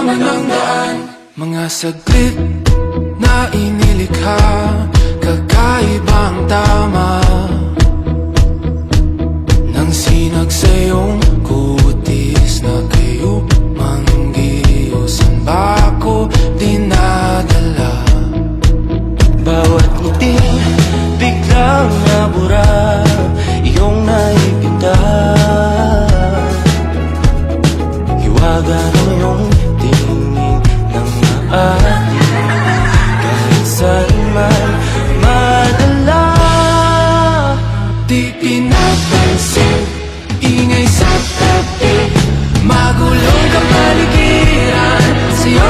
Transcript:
man ang daan. Mga saglit na inilikha, kakaibang tama nang sinag sa iyong kutis na kayo manggiyosan ba ako dinadala? Bawat ngiti biglang nabura, iyong naipita. Hiwaga ng iyong tingin ng maati, kahit saan man madala. Di pinapansin, ingay sa tabi, magulong kapaligiran, sa'yo